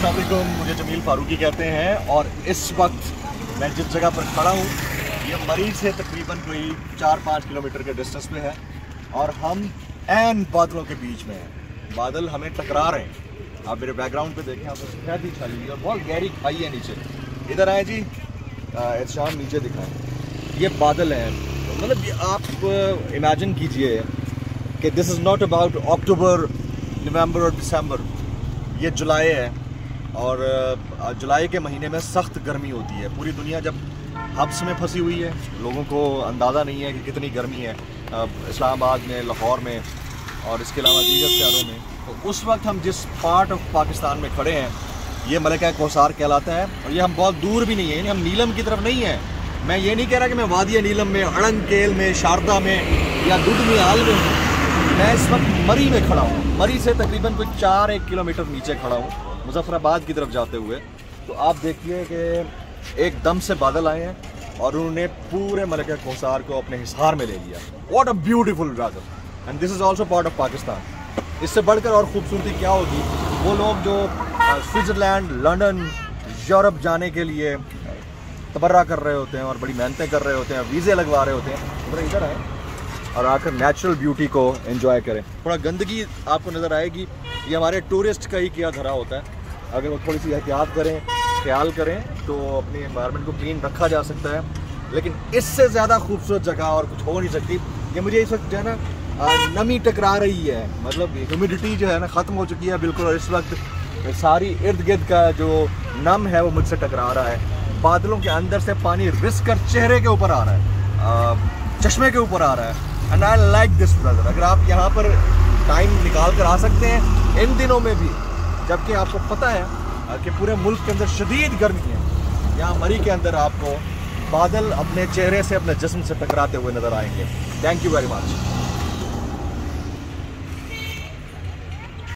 अस्सलाम वालेकुम, मुझे जमील फारूकी कहते हैं और इस वक्त मैं जिस जगह पर खड़ा हूँ ये मरी से तकरीबन कोई 4-5 किलोमीटर के डिस्टेंस पे है और हम ऐन बादलों के बीच में हैं। बादल हमें टकरा रहे हैं। आप मेरे बैकग्राउंड पे देखें, आप सफेद ही छाई हुई है और बहुत गहरी खाई है नीचे। इधर आए जी, शाम नीचे दिखाएं, ये बादल हैं। मतलब आप इमेजिन कीजिए कि दिस इज़ नॉट अबाउट अक्टूबर, नवंबर और दिसंबर, ये जुलाई है और जुलाई के महीने में सख्त गर्मी होती है। पूरी दुनिया जब हब्स में फंसी हुई है, लोगों को अंदाज़ा नहीं है कि कितनी गर्मी है इस्लामाबाद में, लाहौर में और इसके अलावा दीगर शहरों में। तो उस वक्त हम जिस पार्ट ऑफ पाकिस्तान में खड़े हैं ये मलिका कौसार कहलाता है और ये हम बहुत दूर भी नहीं है, हम नीलम की तरफ नहीं है। मैं ये नहीं कह रहा कि मैं वादिया नीलम में, अड़ंगकेल में, शारदा में या दुधमियाल में हूँ। मैं इस वक्त मरी में खड़ा हूँ। मरी से तकरीबन कोई 4-1 किलोमीटर नीचे खड़ा हूँ मुजफ्फराबाद की तरफ जाते हुए। तो आप देखिए कि एकदम से बादल आए हैं और उन्होंने पूरे मलिका कौसार को अपने हिसार में ले लिया। What a beautiful weather and this is also part of Pakistan. इससे बढ़कर और ख़ूबसूरती क्या होगी। वो लोग जो स्विट्ज़रलैंड, लंदन, यूरोप जाने के लिए तबर्रा कर रहे होते हैं और बड़ी मेहनतें कर रहे होते हैं, वीज़े लगवा रहे होते हैं, थोड़ा इधर आए और आकर नेचुरल ब्यूटी को एंजॉय करें। थोड़ा गंदगी आपको नज़र आएगी, ये हमारे टूरिस्ट का ही किया धरा होता है। अगर वो थोड़ी सी एहतियात करें, ख्याल करें तो अपनी एनवायरनमेंट को क्लीन रखा जा सकता है। लेकिन इससे ज़्यादा खूबसूरत जगह और कुछ हो नहीं सकती। ये मुझे इस वक्त जो है ना नमी टकरा रही है, मतलब ह्यूमिडिटी जो है ना ख़त्म हो चुकी है बिल्कुल और इस वक्त सारी इर्द गिर्द का जो नम है वो मुझसे टकरा रहा है। बादलों के अंदर से पानी रिस कर चेहरे के ऊपर आ रहा है, चश्मे के ऊपर आ रहा है। And I like this brother. अगर आप यहाँ पर टाइम निकाल कर आ सकते हैं इन दिनों में भी, जबकि आपको पता है कि पूरे मुल्क के अंदर शदीद गर्मी है, यहाँ मरी के अंदर आपको बादल अपने चेहरे से, अपने जिस्म से टकराते हुए नज़र आएंगे। Thank you very much.